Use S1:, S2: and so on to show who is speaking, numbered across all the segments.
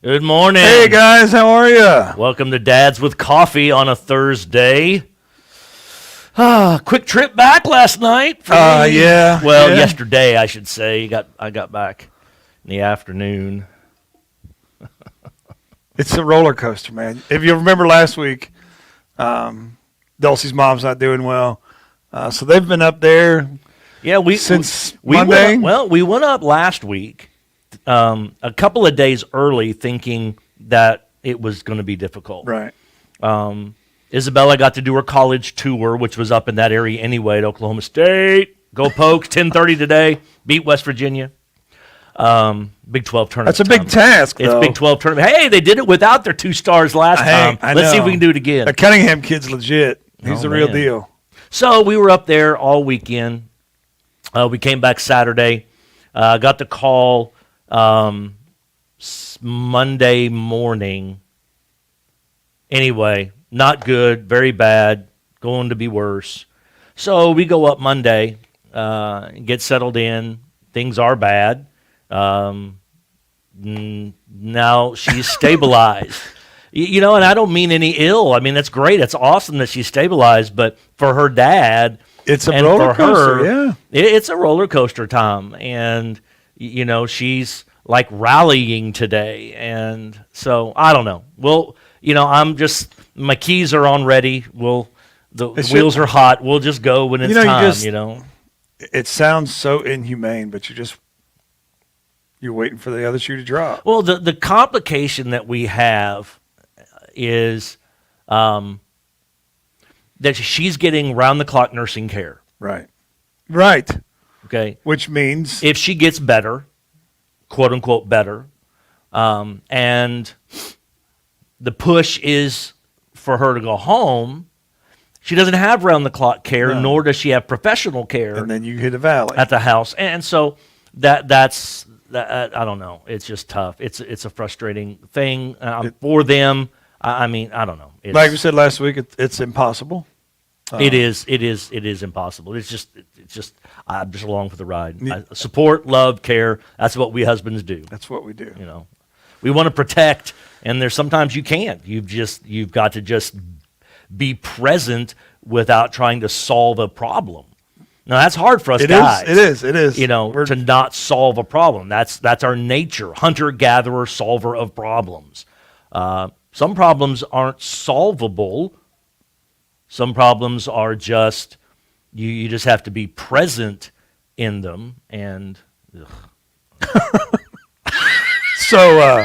S1: Good morning.
S2: Hey guys, how are you?
S1: Welcome to Dads with Coffee on a Thursday. Quick trip back last night. For me.
S2: Yeah.
S1: Well,
S2: yeah.
S1: yesterday I should say. I got back in the afternoon.
S2: It's a roller coaster, man. If you remember last week, Dulcie's mom's not doing well, so they've been up there.
S1: Yeah,
S2: since
S1: we
S2: Monday.
S1: We went up last week, a couple of days early, thinking that it was going to be difficult.
S2: Right.
S1: Isabella got to do her college tour, which was up in that area anyway at Oklahoma State. Go Pokes, 10:30 today. Beat West Virginia. Big 12 tournament.
S2: That's a big task,
S1: It's
S2: though.
S1: Big 12 tournament. Hey, they did it without their 2 stars last time. Let's see if we can do it again.
S2: The Cunningham kid's legit. He's the real
S1: man.
S2: deal.
S1: So we were up there all weekend. We came back Saturday. Got the call Monday morning. Anyway, not good, very bad, going to be worse. So we go up Monday, get settled in. Things are bad. Now she's stabilized. And I don't mean any ill. I mean, that's great. It's awesome that she's stabilized. But for her dad,
S2: It's a
S1: and
S2: roller
S1: for her,
S2: coaster, yeah.
S1: It's a roller coaster, Tom. And, she's like rallying today. And so I don't know. Well, my keys are on ready. The wheels are hot. We'll just go when it's time,
S2: It sounds so inhumane, but you're waiting for the other shoe to drop.
S1: Well, the complication that we have is that she's getting round-the-clock nursing care.
S2: Right. Right.
S1: Okay?
S2: Which means
S1: If she gets better, quote-unquote better, and the push is for her to go home, she doesn't have round-the-clock care,
S2: No.
S1: nor does she have professional care
S2: and then you hit a valley.
S1: at the house. And so that's I don't know. It's just tough. It's a frustrating thing for them. I mean, I don't know.
S2: Like we said last week, it's impossible.
S1: It is impossible. It's just I'm just along for the ride. Support, love, care. That's what we husbands do.
S2: That's what we do.
S1: We want to protect, and there's sometimes you can't. You've got to just be present without trying to solve a problem. Now that's hard for us guys.
S2: It is.
S1: To not solve a problem. That's our nature. Hunter, gatherer, solver of problems. Some problems aren't solvable. Some problems are just you just have to be present in them. And
S2: So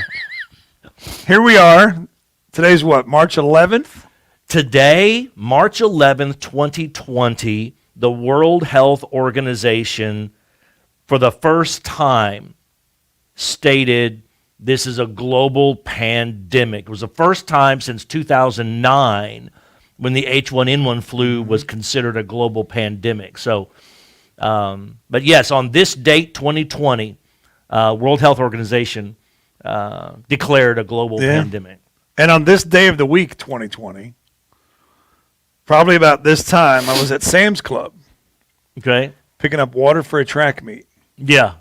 S2: here we are. Today's what, March 11th?
S1: today, March 11th, 2020, the World Health Organization, for the first time, stated this is a global pandemic. It was the first time since 2009 when the H1N1 flu was considered a global pandemic. So, but yes, on this date, 2020, World Health Organization declared a global pandemic.
S2: And on this day of the week, 2020, probably about this time, I was at Sam's Club
S1: Okay?
S2: picking up water for a track meet.
S1: Yeah.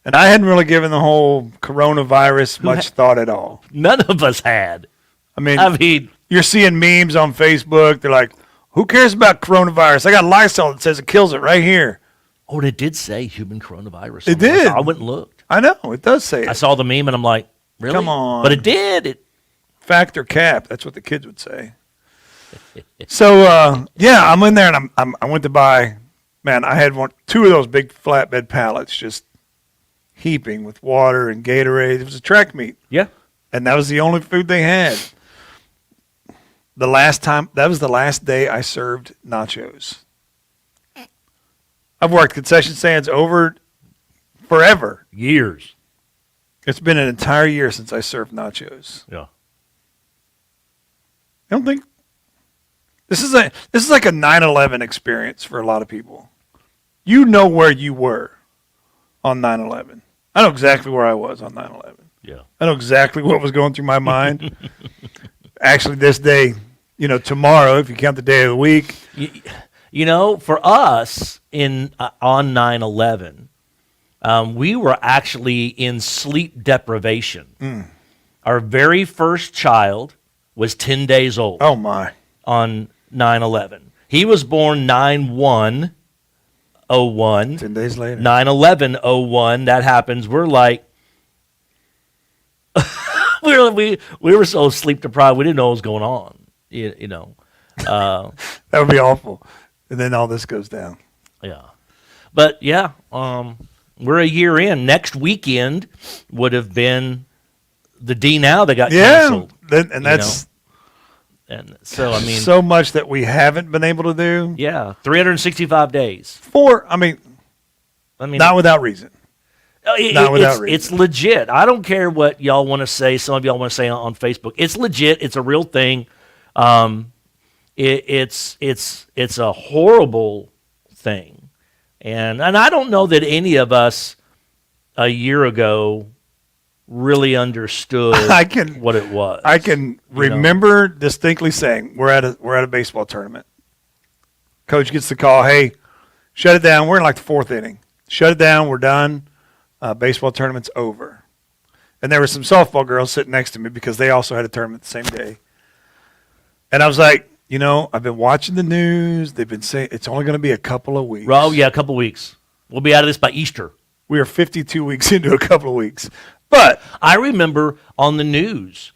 S2: And I hadn't really given the whole coronavirus much thought at all.
S1: None of us had.
S2: I mean,
S1: You're
S2: seeing memes on Facebook. They're like, who cares about coronavirus? I got Lysol that says it kills it right here.
S1: Oh, it did say human coronavirus.
S2: It did.
S1: I went and looked.
S2: I know. It does say it.
S1: I saw the meme and I'm like, really?
S2: Come on.
S1: But it did.
S2: Fact or cap. That's what the kids would say. So, I'm in there and I went to buy, man, I had two of those big flatbed pallets just heaping with water and Gatorade. It was a track meet.
S1: Yeah.
S2: And that was the only food they had. That was the last day I served nachos. I've worked concession stands over forever.
S1: Years.
S2: It's been an entire year since I served nachos.
S1: Yeah.
S2: I don't think this is like a 9/11 experience for a lot of people. You know where you were on 9/11. I know exactly where I was on 9/11.
S1: Yeah.
S2: I know exactly what was going through my mind. Actually, this day, tomorrow, if you count the day of the week.
S1: For us on 9/11, we were actually in sleep deprivation. Our very first child was 10 days old
S2: Oh my.
S1: on 9/11. He was born 9/1/01.
S2: 10 days later.
S1: 9/11/01. That happens. We're like, we were so sleep deprived. We didn't know what was going on. You know.
S2: That would be awful. And then all this goes down.
S1: Yeah. But yeah, we're a year in. Next weekend would have been the D Now that got canceled.
S2: And that's
S1: And so, I mean,
S2: so much that we haven't been able to do.
S1: yeah, 365 days.
S2: I mean,
S1: I mean,
S2: not without reason. Not without reason.
S1: it's legit. I don't care what y'all want to say. Some of y'all want to say on Facebook. It's legit. It's a real thing. It's a horrible thing, and I don't know that any of us a year ago really understood what it was.
S2: I can remember distinctly saying we're at a baseball tournament. Coach gets the call, hey, shut it down. We're in like the fourth inning. Shut it down. We're done. Baseball tournament's over. And there were some softball girls sitting next to me because they also had a tournament the same day. And I was like, I've been watching the news. They've been saying it's only going to be a couple of weeks.
S1: Oh, yeah, a couple of weeks. We'll be out of this by Easter.
S2: We are 52 weeks into a couple of weeks. But
S1: I remember on the news,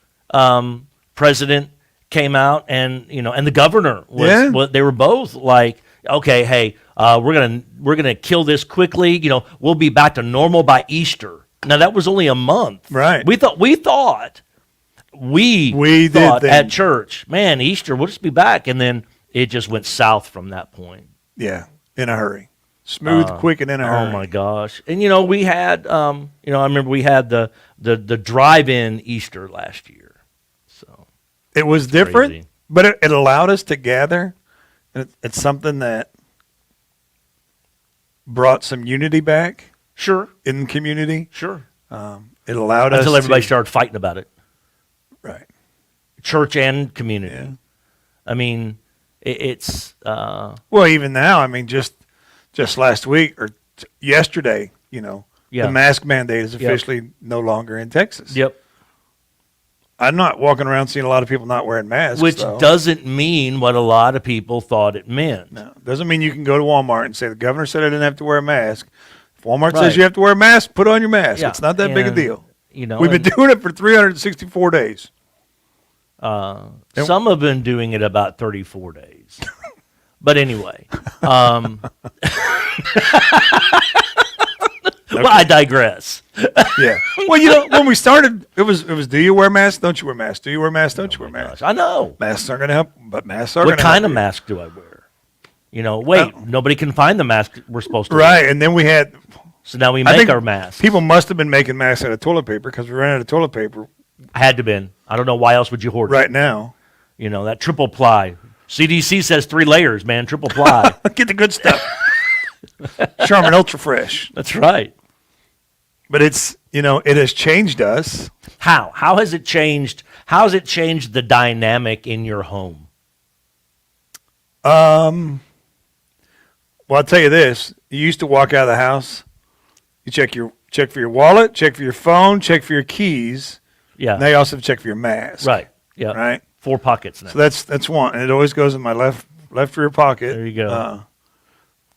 S1: President came out and the governor was. They were both like, okay, hey, we're gonna kill this quickly. We'll be back to normal by Easter. Now that was only a month,
S2: right?
S1: We thought at church, man, Easter, we'll just be back, and then it just went south from that point.
S2: Yeah, in a hurry. Smooth, quick, and in a hurry.
S1: Oh my gosh! And we had, I remember we had the drive-in Easter last year. So
S2: it was different,
S1: crazy.
S2: But it allowed us to gather. And it's something that brought some unity back.
S1: Sure.
S2: In the community.
S1: Sure.
S2: It allowed us
S1: until everybody started fighting about it.
S2: Right.
S1: Church and community.
S2: Yeah.
S1: I mean, it's
S2: well, even now. I mean, just last week or yesterday, the mask mandate is officially no longer in Texas.
S1: Yep.
S2: I'm not walking around seeing a lot of people not wearing masks.
S1: Which doesn't mean what a lot of people thought it meant.
S2: No, doesn't mean you can go to Walmart and say the governor said I didn't have to wear a mask. If Walmart says you have to wear a mask, put on your mask. Yeah. It's not that big a deal. We've been doing it for 364 days.
S1: Some have been doing it about 34 days. But anyway. Well, I digress.
S2: Yeah. Well, when we started, it was. Do you wear masks? Don't you wear masks? Do you wear masks? Don't you wear masks?
S1: I know.
S2: Masks aren't going to help, but masks are going to help.
S1: What kind of mask do I wear? Nobody can find the mask we're supposed to wear.
S2: Right, and then we had.
S1: So now we make our masks.
S2: People must have been making masks out of toilet paper because we ran out of toilet paper.
S1: Had to been. I don't know why else would you hoard it.
S2: Right now.
S1: That triple ply. CDC says 3 layers, man. Triple ply.
S2: Get the good stuff. Charmin Ultra Fresh.
S1: That's right.
S2: But it's, it has changed us.
S1: How? How has it changed? How has it changed the dynamic in your home?
S2: Well, I'll tell you this. You used to walk out of the house, you check for your wallet, check for your phone, check for your keys.
S1: Yeah.
S2: Now you also have to check for your mask.
S1: Right. Yeah.
S2: Right?
S1: 4 pockets now.
S2: So that's one. And it always goes in my left rear pocket.
S1: There you go.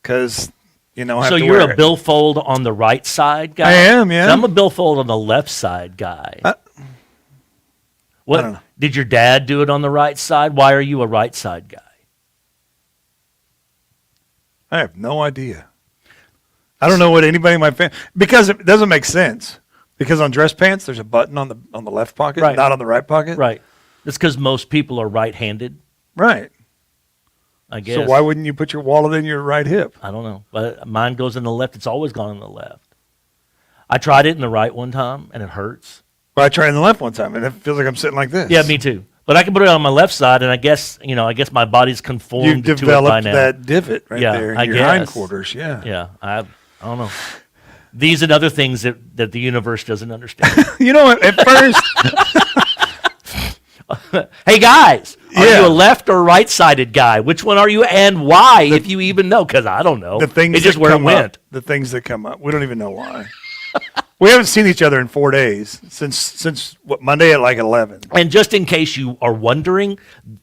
S2: Because I have
S1: so
S2: to
S1: you're
S2: wear
S1: a billfold on the right side guy?
S2: I am, yeah.
S1: I'm a billfold on the left side guy.
S2: I don't know.
S1: Did your dad do it on the right side? Why are you a right side guy?
S2: I have no idea. I don't know what anybody in my family, because it doesn't make sense. Because on dress pants, there's a button on the left pocket,
S1: right.
S2: Not on the right pocket.
S1: Right. That's because most people are right-handed.
S2: Right.
S1: I guess.
S2: So why wouldn't you put your wallet in your right hip?
S1: I don't know. But mine goes in the left. It's always gone in the left. I tried it in the right one time, and it hurts.
S2: Well, I tried in the left one time, and it feels like I'm sitting like this.
S1: Yeah, me too. But I can put it on my left side, and I guess my body's conformed to it by
S2: developed
S1: now.
S2: that divot right there in your hindquarters. Yeah.
S1: Yeah. I don't know. These and other things that the universe doesn't understand.
S2: At first.
S1: Hey guys, Are
S2: Yeah.
S1: you a left or right-sided guy? Which one are you, and why, if you even know? Because I don't know.
S2: The things
S1: it's just
S2: that
S1: where it
S2: come
S1: went.
S2: up. The things that come up. We don't even know why. We haven't seen each other in 4 days since what, Monday at like 11.
S1: And just in case you are wondering,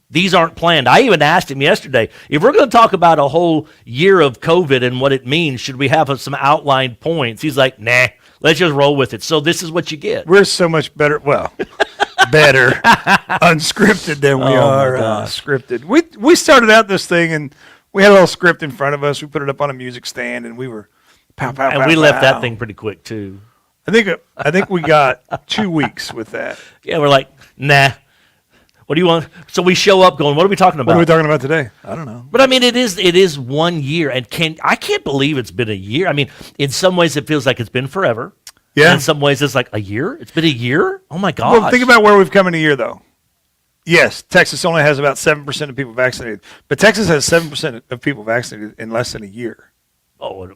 S1: these aren't planned. I even asked him yesterday, if we're going to talk about a whole year of COVID and what it means, should we have some outlined points? He's like, nah, let's just roll with it. So this is what you get.
S2: We're so much better. Well, better unscripted than we
S1: Oh, my
S2: are
S1: gosh.
S2: scripted. We started out this thing and we had a little script in front of us. We put it up on a music stand and we were pow pow.
S1: And
S2: pow,
S1: we left
S2: pow.
S1: that thing pretty quick, too.
S2: I think we got 2 weeks with that.
S1: Yeah, we're like, nah. What do you want? So we show up going, what are we talking
S2: What
S1: about?
S2: are we talking about today? I don't know.
S1: But I mean, it is 1 year, and I can't believe it's been a year. I mean, in some ways it feels like it's been forever.
S2: Yeah.
S1: In some ways it's like a year. It's been a year. Oh my gosh.
S2: Well, think about where we've come in a year, though. Yes, Texas only has about 7% of people vaccinated, but Texas has 7% of people vaccinated in less than a year.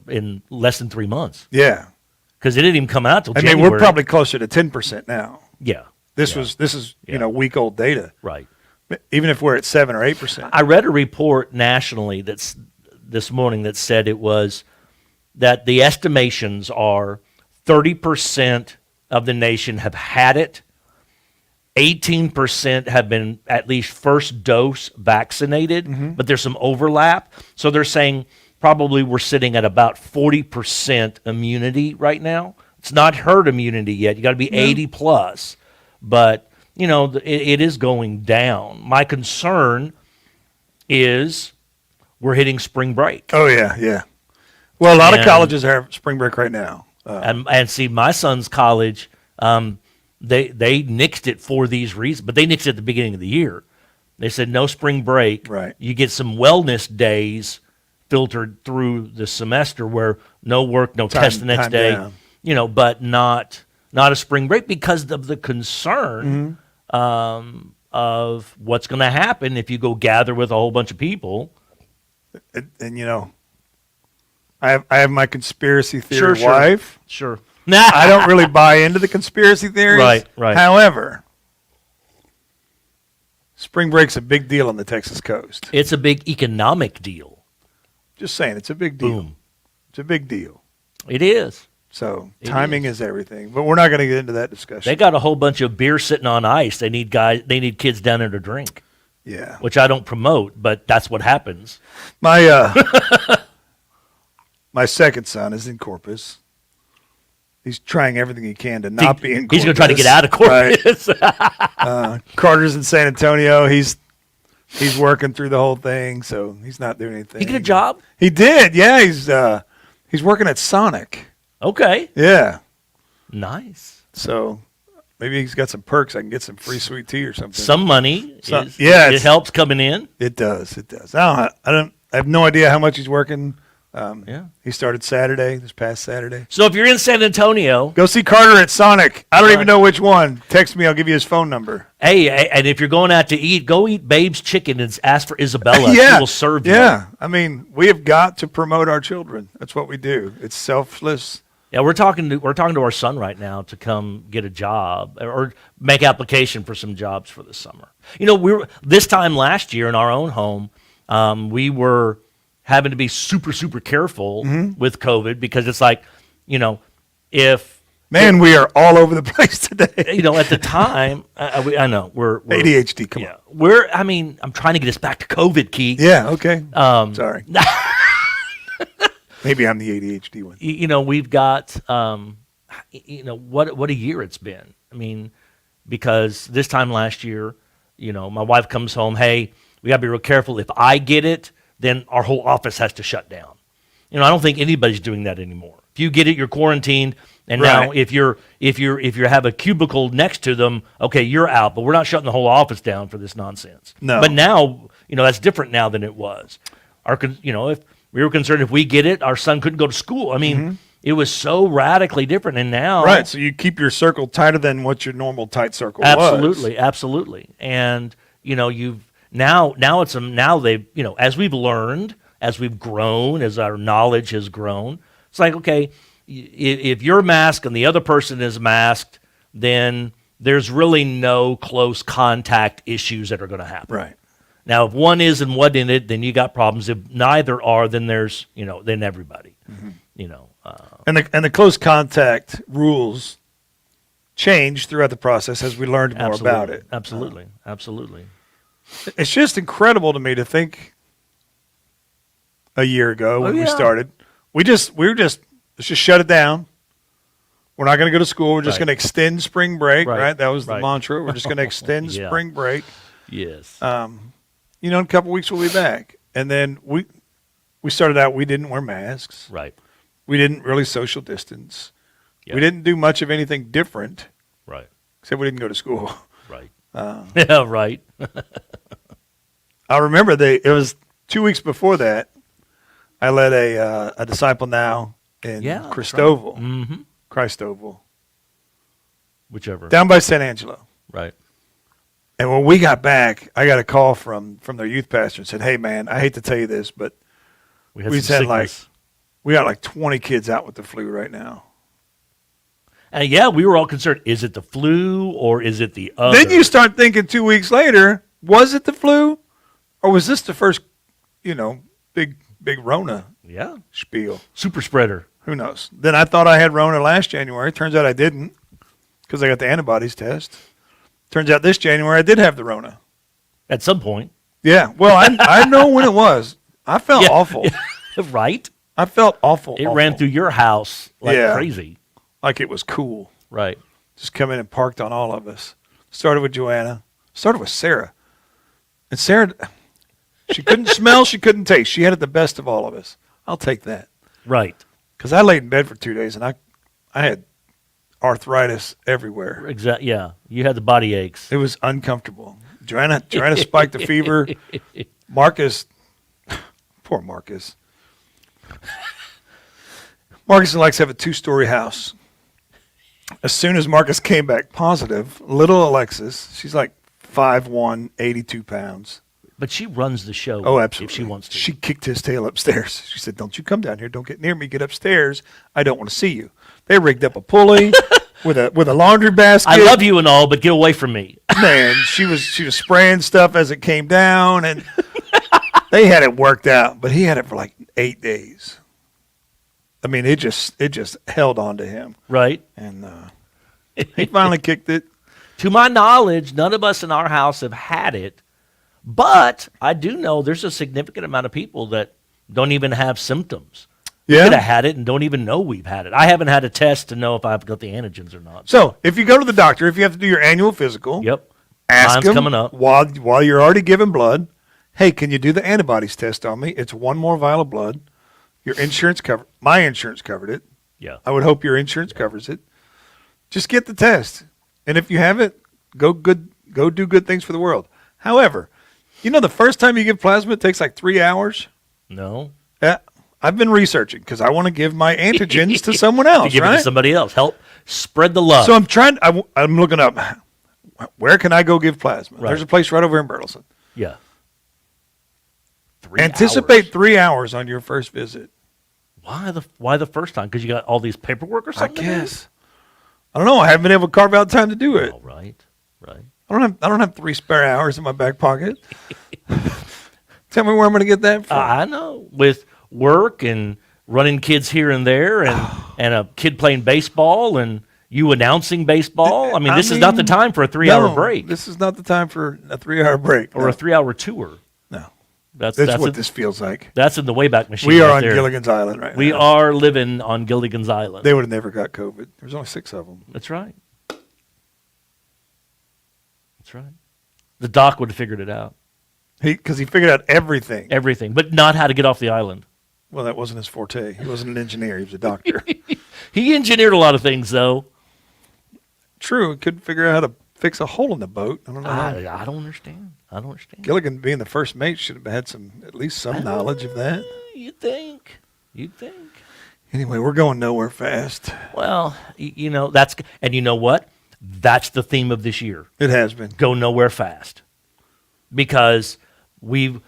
S1: in less than 3 months
S2: Yeah,
S1: because it didn't even come out till
S2: I
S1: January.
S2: mean we're probably closer to 10% now.
S1: yeah.
S2: This
S1: Yeah.
S2: is week old data.
S1: Right.
S2: Even if we're at 7 or 8%.
S1: I read a report nationally that's this morning that said it was that the estimations are 30% of the nation have had it. 18% have been at least first dose vaccinated, but there's some overlap. So they're saying probably we're sitting at about 40% immunity right now. It's not herd immunity yet. You got to be 80 plus, but it is going down. My concern is we're hitting spring break.
S2: Oh yeah. Well, a lot of
S1: And-
S2: colleges have spring break right now.
S1: And see, my son's college, they nixed it for these reasons, but they nixed it at the beginning of the year. They said no spring break.
S2: Right.
S1: You get some wellness days filtered through the semester where no work, no test the next
S2: time
S1: day,
S2: down.
S1: but not a spring break because of the concern
S2: Mm-hmm.
S1: of what's going to happen if you go gather with a whole bunch of people.
S2: And I have my conspiracy theory
S1: Sure.
S2: wife.
S1: Sure.
S2: I don't really buy into the conspiracy theories.
S1: Right.
S2: However, spring break's a big deal on the Texas coast.
S1: It's a big economic deal.
S2: Just saying, it's a big deal.
S1: Boom.
S2: It's a big deal.
S1: It is.
S2: So
S1: It
S2: timing is everything. But we're not going to get into that discussion.
S1: They got a whole bunch of beer sitting on ice. They need kids down there to drink,
S2: Yeah.
S1: which I don't promote, but that's what happens.
S2: My my second son is in Corpus. He's trying everything he can to not be in Corpus.
S1: He's going to try to get out of
S2: Right.
S1: Corpus.
S2: Carter's in San Antonio. He's working through the whole thing, so he's not doing anything.
S1: He get a job?
S2: He did. Yeah, he's working at Sonic.
S1: Okay.
S2: Yeah.
S1: Nice.
S2: So maybe he's got some perks. I can get some free sweet tea or something.
S1: Some money.
S2: Yeah,
S1: It helps coming in.
S2: It does. It does. I have no idea how much he's working.
S1: Yeah.
S2: He started this past Saturday.
S1: So if you're in San Antonio,
S2: Go see Carter at Sonic. I don't
S1: Right.
S2: even know which one. Text me. I'll give you his phone number.
S1: hey, and if you're going out to eat, go eat Babe's Chicken and ask for Isabella. She will serve you.
S2: Yeah. I mean, we have got to promote our children. That's what we do. It's selfless.
S1: Yeah, we're talking to our son right now to come get a job or make application for some jobs for this summer. This time last year in our own home, we were having to be super, super careful with COVID because it's like, if
S2: Man, we are all over the place today.
S1: at the time, I know we're
S2: ADHD, come
S1: yeah,
S2: on.
S1: I'm trying to get us back to COVID, Keith.
S2: Yeah, okay. Sorry. Maybe I'm the ADHD one.
S1: We've got, what a year it's been. I mean, because this time last year, my wife comes home, hey, we got to be real careful. If I get it, then our whole office has to shut down. I don't think anybody's doing that anymore. If you get it, you're quarantined. And now
S2: Right.
S1: if you have a cubicle next to them, okay, you're out, but we're not shutting the whole office down for this nonsense.
S2: No.
S1: But now, that's different now than it was. If we were concerned if we get it, our son couldn't go to school. I mean, it was so radically different. And now,
S2: Right, so you keep your circle tighter than what your normal tight circle was.
S1: absolutely. And now they've as we've learned, as we've grown, as our knowledge has grown, it's like, okay, if you're masked and the other person is masked, then there's really no close contact issues that are going to happen.
S2: Right.
S1: Now, if one is and one in it, then you got problems. If neither are, then there's, then everybody,
S2: And the close contact rules changed throughout the process as we learned more about it.
S1: Absolutely. Absolutely.
S2: It's just incredible to me to think a year ago when we started, we were just let's just shut it down. We're not going to go to school. We're just
S1: Right.
S2: going to extend spring break,
S1: Right.
S2: right? That was the
S1: Right.
S2: mantra. We're just going to extend
S1: Yeah.
S2: spring break.
S1: Yes.
S2: In a couple weeks we'll be back. And then we started out, we didn't wear masks.
S1: Right.
S2: We didn't really social distance.
S1: Yeah.
S2: We didn't do much of anything different,
S1: Right.
S2: except we didn't go to school.
S1: Right. Yeah, right.
S2: I remember it was 2 weeks before that, I led a Disciple Now in
S1: Yeah, that's
S2: Christoval.
S1: Mm-hmm.
S2: Christoval.
S1: Whichever.
S2: Down by San Angelo.
S1: Right.
S2: And when we got back, I got a call from their youth pastor and said, "Hey, man, I hate to tell you this, but
S1: We had
S2: we
S1: some
S2: said, like,
S1: sickness.
S2: we got like 20 kids out with the flu right now."
S1: And yeah, we were all concerned. Is it the flu or is it the other?
S2: Then you start thinking 2 weeks later, was it the flu? Or was this the first, big Rona
S1: Yeah.
S2: spiel?
S1: Super spreader.
S2: Who knows? Then I thought I had Rona last January. Turns out I didn't because I got the antibodies test. Turns out this January I did have the Rona.
S1: At some point.
S2: Yeah. Well, I know when it was. I felt
S1: Yeah.
S2: awful.
S1: Right.
S2: I felt awful.
S1: It ran
S2: awful.
S1: through your house like
S2: Yeah.
S1: crazy.
S2: Like it was cool.
S1: Right.
S2: Just come in and parked on all of us. Started with Joanna. Started with Sarah. And Sarah, she couldn't smell, she couldn't taste. She had it the best of all of us. I'll take that.
S1: Right.
S2: Because I laid in bed for 2 days and I had arthritis everywhere.
S1: Exactly. Yeah. You had the body aches.
S2: It was uncomfortable. Joanna spiked the fever. Marcus, poor Marcus. Marcus likes to have a 2-story house. As soon as Marcus came back positive, little Alexis, she's like 5'1", 82 pounds.
S1: But she runs the show.
S2: Oh, absolutely.
S1: If she wants to.
S2: She kicked his tail upstairs. She said, "Don't you come down here. Don't get near me. Get upstairs. I don't want to see you." They rigged up a pulley with a laundry basket.
S1: I love you and all, but get away from me.
S2: Man, she was spraying stuff as it came down, and they had it worked out. But he had it for like 8 days. I mean, it just held on to him,
S1: Right.
S2: and he finally kicked it.
S1: To my knowledge, none of us in our house have had it, but I do know there's a significant amount of people that don't even have symptoms. We could have
S2: Yeah.
S1: had it and don't even know we've had it. I haven't had a test to know if I've got the antigens or not.
S2: So if you go to the doctor, if you have to do your annual physical,
S1: Yep.
S2: ask
S1: Mine's
S2: him
S1: coming up.
S2: while you're already giving blood. Hey, can you do the antibodies test on me? It's one more vial of blood. Your insurance my insurance covered it.
S1: Yeah.
S2: I would hope your insurance covers it. Just get the test. And if you have it, go do good things for the world. However, the first time you give plasma, it takes like 3 hours.
S1: No.
S2: Yeah. I've been researching because I want to give my antigens to someone else,
S1: Give it
S2: right?
S1: to somebody else. Help spread the love.
S2: So I'm looking up, where can I go give plasma?
S1: Right.
S2: There's a place right over in Burleson.
S1: yeah. 3
S2: Anticipate
S1: hours.
S2: 3 hours on your first visit.
S1: Why the first time? Because you got all these paperwork or
S2: I
S1: something? to do?
S2: guess. I don't know. I haven't been able to carve out time to do it.
S1: Oh, right. Right.
S2: I don't have 3 spare hours in my back pocket. Tell me where I'm going to get that from.
S1: I know. With work and running kids here and there and a kid playing baseball and you announcing baseball. I mean, this is not the time for a 3-hour
S2: No,
S1: break
S2: This is not the time for a 3-hour break.
S1: or
S2: no.
S1: a 3-hour tour.
S2: No.
S1: That's
S2: That's what
S1: it.
S2: this feels like.
S1: That's in the Wayback Machine.
S2: We are
S1: right
S2: on
S1: there.
S2: Gilligan's Island right
S1: We
S2: now.
S1: are living on Gilligan's Island.
S2: They would have never got COVID. There's only 6 of them.
S1: That's right. That's right. The doc would have figured it out.
S2: Because he figured out everything.
S1: Everything, but not how to get off the island.
S2: Well, that wasn't his forte. He wasn't an engineer. He was a doctor.
S1: He engineered a lot of things, though.
S2: True. He couldn't figure out how to fix a hole in the boat. I don't know.
S1: I don't understand. I don't understand.
S2: Gilligan, being the first mate, should have had at least some knowledge of that.
S1: You'd think. You'd think.
S2: Anyway, we're going nowhere fast.
S1: Well, and you know what? That's the theme of this year.
S2: It has been.
S1: Go nowhere fast. Because we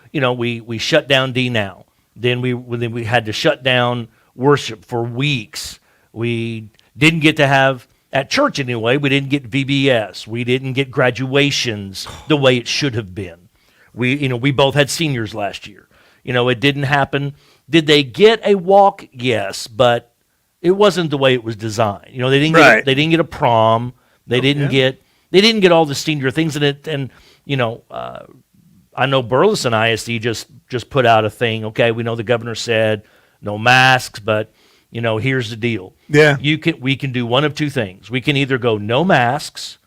S1: shut down D Now. Then we had to shut down worship for weeks. We didn't get to have, at church anyway, we didn't get VBS. We didn't get graduations the way it should have been. We both had seniors last year. It didn't happen. Did they get a walk? Yes, but it wasn't the way it was designed. They didn't
S2: Right.
S1: they didn't get a prom. They didn't get all the senior things in it. And I know Burleson ISD just put out a thing. Okay, we know the governor said no masks, but here's the deal.
S2: Yeah.
S1: We can do one of two things. We can either go no masks,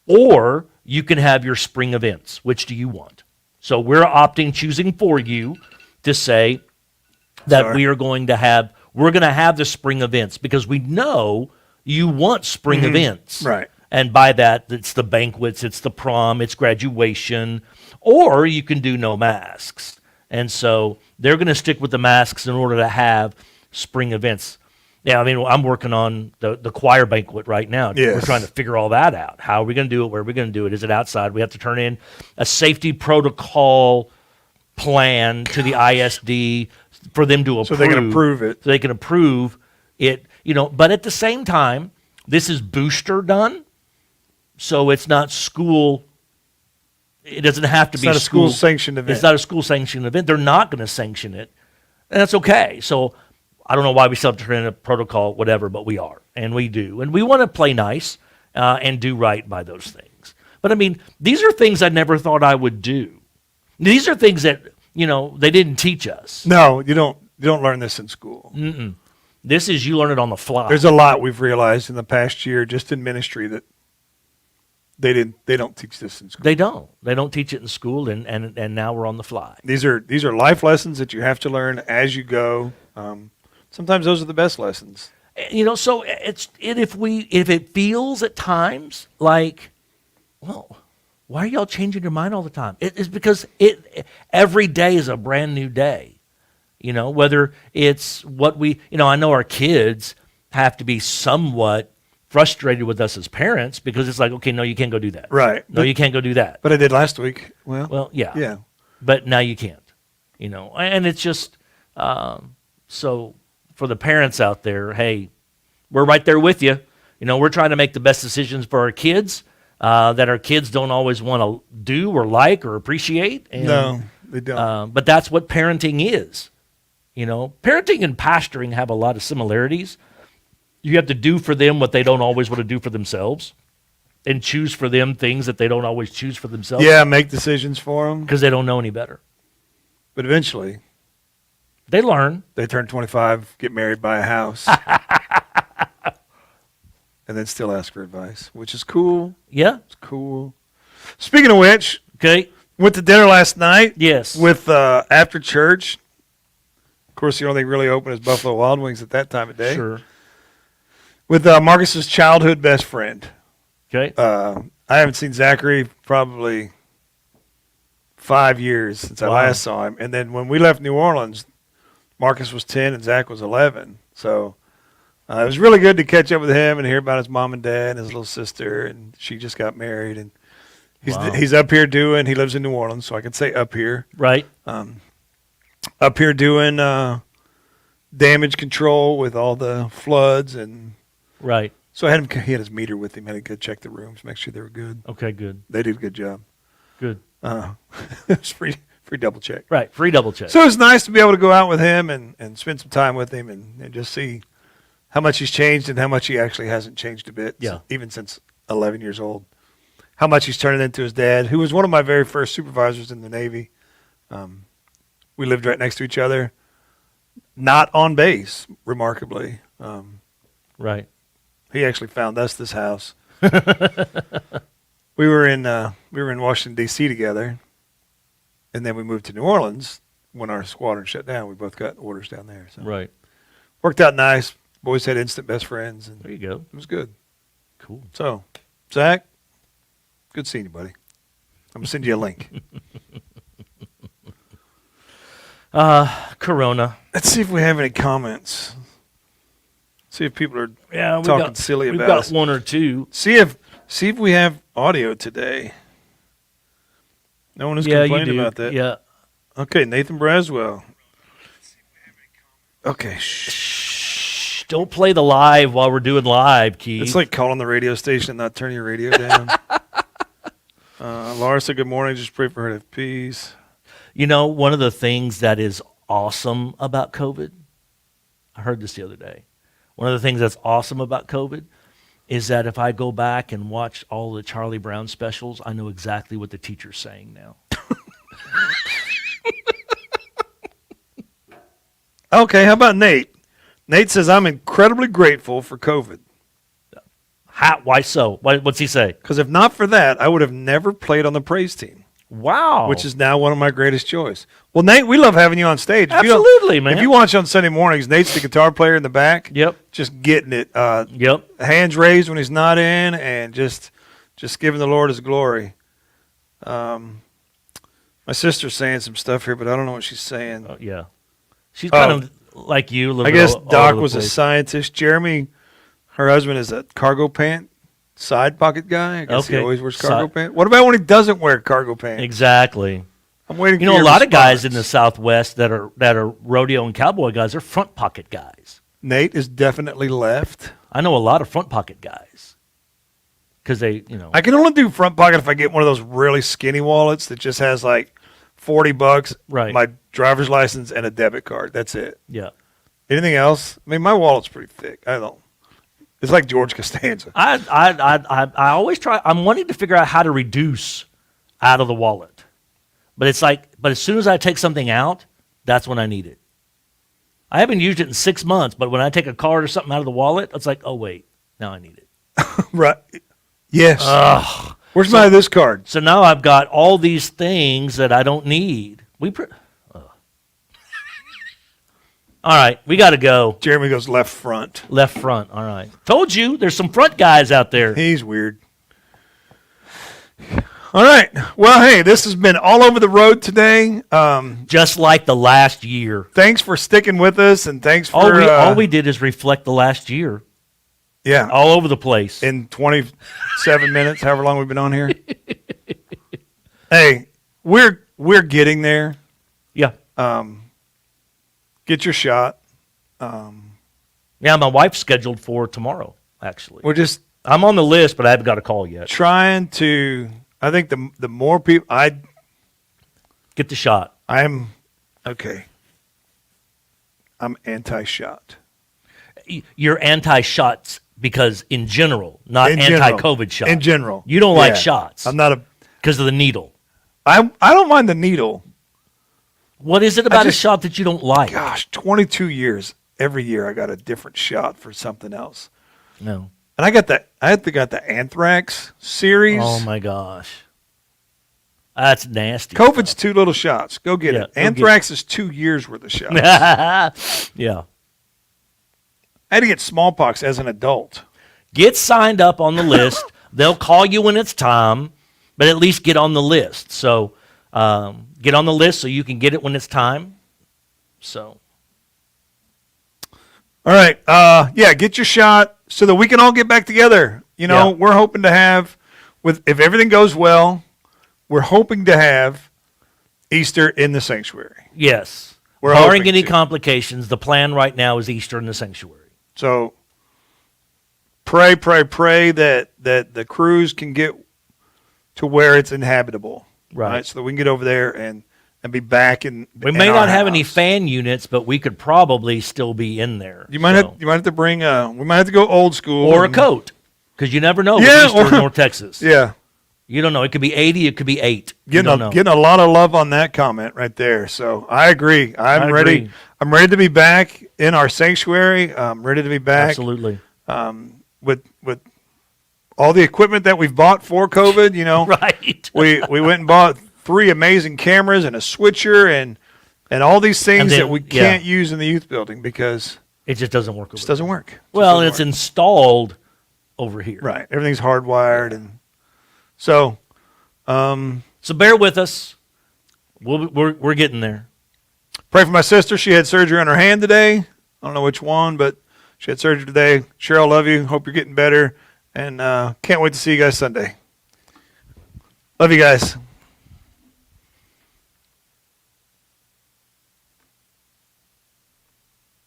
S1: or you can have your spring events. Which do you want? So we're choosing for you to say that
S2: Sorry.
S1: we're going to have the spring events because we know you want spring events.
S2: Right.
S1: And by that, it's the banquets, it's the prom, it's graduation, or you can do no masks. And so they're going to stick with the masks in order to have spring events. Yeah, I mean, I'm working on the choir banquet right now.
S2: Yes.
S1: We're trying to figure all that out. How are we going to do it? Where are we going to do it? Is it outside? We have to turn in a safety protocol plan to the ISD for them to approve.
S2: So they can approve it.
S1: So they can approve it. But at the same time, this is booster done. So it's not school. It doesn't have to be
S2: not a school-sanctioned event.
S1: It's not a school-sanctioned event. They're not going to sanction it. And that's okay. So I don't know why we still have to turn in a protocol, whatever, but we are. And we do. And we want to play nice and do right by those things. But, I mean, these are things I never thought I would do. These are things that, they didn't teach us.
S2: No, you don't learn this in school.
S1: This is you learn it on the fly.
S2: There's a lot we've realized in the past year just in ministry that they don't teach this in school.
S1: They don't. They don't teach it in school, and now we're on the fly.
S2: These are life lessons that you have to learn as you go. Sometimes those are the best lessons.
S1: So if it feels at times like, well, why are y'all changing your mind all the time? It's because every day is a brand new day. Whether it's what I know our kids have to be somewhat frustrated with us as parents because it's like, okay, no, you can't go do that.
S2: Right.
S1: No, you can't go do that.
S2: But I did last week. Well,
S1: yeah.
S2: Yeah.
S1: But now you can't. And it's just so for the parents out there, hey, we're right there with you. We're trying to make the best decisions for our kids that our kids don't always want to do or like or appreciate. And,
S2: no, they don't.
S1: but that's what parenting is. Parenting and pastoring have a lot of similarities. You have to do for them what they don't always want to do for themselves and choose for them things that they don't always choose for themselves.
S2: Yeah, make decisions for them.
S1: Because they don't know any better.
S2: But eventually,
S1: they learn.
S2: They turn 25, get married, buy a house, and then still ask for advice, which is cool.
S1: Yeah.
S2: It's cool. Speaking of which,
S1: okay,
S2: went to dinner last night.
S1: Yes.
S2: With after church. Of course, the only thing really open is Buffalo Wild Wings at that time of day.
S1: Sure.
S2: With Marcus's childhood best friend.
S1: Okay.
S2: I haven't seen Zachary probably 5 years since I last saw him. And then when we left New Orleans, Marcus was 10 and Zach was 11. So it was really good to catch up with him and hear about his mom and dad and his little sister. And she just got married. And he's up here he lives in New Orleans, so I can say up here.
S1: Right.
S2: Up here doing damage control with all the floods and
S1: right.
S2: So he had his meter with him. Had to go check the rooms, make sure they were good.
S1: Okay, good.
S2: They did a good job.
S1: Good.
S2: It's free double check.
S1: Right, free double check.
S2: So it's nice to be able to go out with him and spend some time with him and just see how much he's changed and how much he actually hasn't changed a bit.
S1: Yeah.
S2: Even since 11 years old. How much he's turning into his dad, who was one of my very first supervisors in the Navy. We lived right next to each other. Not on base, remarkably.
S1: Right.
S2: He actually found us this house. We were in Washington D.C. together, and then we moved to New Orleans when our squadron shut down. We both got orders down there. So
S1: Right.
S2: worked out nice. Boys had instant best friends, and
S1: There you go.
S2: it was good.
S1: Cool.
S2: So, Zach, good seeing you, buddy. I'm gonna send you a link.
S1: Corona.
S2: Let's see if we have any comments. See if people are
S1: Yeah,
S2: talking silly
S1: we've
S2: about
S1: got
S2: us.
S1: one or two.
S2: See if we have audio today. No one has
S1: Yeah, you
S2: complained
S1: do.
S2: about that.
S1: Yeah.
S2: Okay, Nathan Braswell. Okay,
S1: Shh, don't play the live while we're doing live, Keith.
S2: It's like calling the radio station and not turning your radio down. Laura said good morning. Just pray for her to have peace.
S1: You know, one of the things that is awesome about COVID, I heard this the other day. One of the things that's awesome about COVID is that if I go back and watch all the Charlie Brown specials, I know exactly what the teacher's saying now.
S2: Okay, how about Nate? Nate says, I'm incredibly grateful for COVID.
S1: Why so? What's he say?
S2: Because if not for that, I would have never played on the praise team,
S1: Wow.
S2: which is now one of my greatest joys. Well, Nate, we love having you on stage.
S1: Absolutely, man.
S2: If you watch on Sunday mornings, Nate's the guitar player in the back.
S1: Yep.
S2: Just getting it.
S1: Yep.
S2: Hands raised when he's not in, and just giving the Lord his glory. My sister's saying some stuff here, but I don't know what she's saying.
S1: Yeah. She's kind of like you. A little
S2: I
S1: bit
S2: guess
S1: all
S2: Doc
S1: over the
S2: was a
S1: place.
S2: scientist. Jeremy, her husband, is a cargo pant side pocket guy. I guess he
S1: Okay.
S2: always wears cargo pants. What about when he doesn't wear cargo pants?
S1: Exactly.
S2: I'm waiting.
S1: You
S2: for
S1: know, a
S2: your
S1: lot of guys in the
S2: response.
S1: Southwest that are rodeo and cowboy guys are front pocket guys.
S2: Nate is definitely left.
S1: I know a lot of front pocket guys because they,
S2: I can only do front pocket if I get one of those really skinny wallets that just has like $40,
S1: Right.
S2: my driver's license, and a debit card. That's it.
S1: yeah.
S2: Anything else? I mean, my wallet's pretty thick. I don't. It's like George Costanza.
S1: I always try. I'm wanting to figure out how to reduce out of the wallet, but it's like, but as soon as I take something out, that's when I need it. I haven't used it in 6 months, but when I take a card or something out of the wallet, it's like, oh wait, now I need it.
S2: Right. Yes.
S1: Ugh.
S2: Where's my this card?
S1: So now I've got all these things that I don't need. All right, we got to go.
S2: Jeremy goes left front.
S1: Left front. All right. Told you, there's some front guys out there.
S2: He's weird. All right. Well, hey, this has been all over the road today.
S1: Just like the last year.
S2: Thanks for sticking with us, and thanks for
S1: All we did is reflect the last year.
S2: yeah,
S1: All over the place.
S2: in 27 minutes, however long we've been on here. Hey, we're getting there.
S1: Yeah.
S2: Get your shot.
S1: Yeah, my wife's scheduled for tomorrow, actually.
S2: We're just
S1: I'm on the list, but I haven't got a call yet.
S2: trying to. I think the more people
S1: Get the shot.
S2: I'm okay. I'm anti-shot.
S1: You're anti-shots because in general, not
S2: In general.
S1: anti-COVID shots.
S2: In general,
S1: You don't like
S2: Yeah.
S1: shots
S2: I'm not a.
S1: because of the needle.
S2: I don't mind the needle.
S1: What is it about
S2: just-
S1: a shot that you don't like?
S2: Gosh, 22 years. Every year I got a different shot for something else.
S1: No.
S2: And I got the Anthrax series.
S1: Oh my gosh. That's nasty.
S2: COVID's 2 little shots. Go get
S1: Yeah,
S2: it.
S1: go
S2: Anthrax is 2 years worth of shots.
S1: Yeah.
S2: I had to get smallpox as an adult.
S1: Get signed up on the list. They'll call you when it's time, but at least get on the list. So get on the list so you can get it when it's time. So
S2: All right. Yeah, get your shot so that we can all get back together. You know,
S1: Yeah.
S2: we're hoping to have, if everything goes well, we're hoping to have Easter in the sanctuary.
S1: yes,
S2: We're
S1: barring
S2: hoping
S1: any
S2: to.
S1: complications, the plan right now is Easter in the sanctuary.
S2: So pray that the cruise can get to where it's inhabitable.
S1: Right.
S2: So that we can get over there and be back in.
S1: We
S2: in
S1: may
S2: our
S1: not have any
S2: house.
S1: fan units, but we could probably still be in there.
S2: You might
S1: So-
S2: have to bring we might have to go old school
S1: or a
S2: and-
S1: coat, because you never know.
S2: Yeah,
S1: with Easter in
S2: or-
S1: North Texas.
S2: Yeah.
S1: You don't know. It could be 80. It could be 8. You don't know.
S2: Getting a lot of love on that comment right there. So I agree. I'm
S1: I
S2: ready.
S1: agree.
S2: I'm ready to be back in our sanctuary. I'm ready to be back
S1: Absolutely.
S2: with all the equipment that we've bought for COVID. You know,
S1: Right.
S2: we went and bought 3 amazing cameras and a switcher and all these things
S1: And then-
S2: that we
S1: yeah.
S2: can't use in the youth building because
S1: It just doesn't work.
S2: it just doesn't work.
S1: Well,
S2: Just
S1: it's
S2: doesn't
S1: installed over here.
S2: work. Right. Everything's hardwired and so.
S1: So bear with us. We're getting there.
S2: Pray for my sister. She had surgery on her hand today. I don't know which one, but she had surgery today. Cheryl, love you. Hope you're getting better. And can't wait to see you guys Sunday. Love you guys.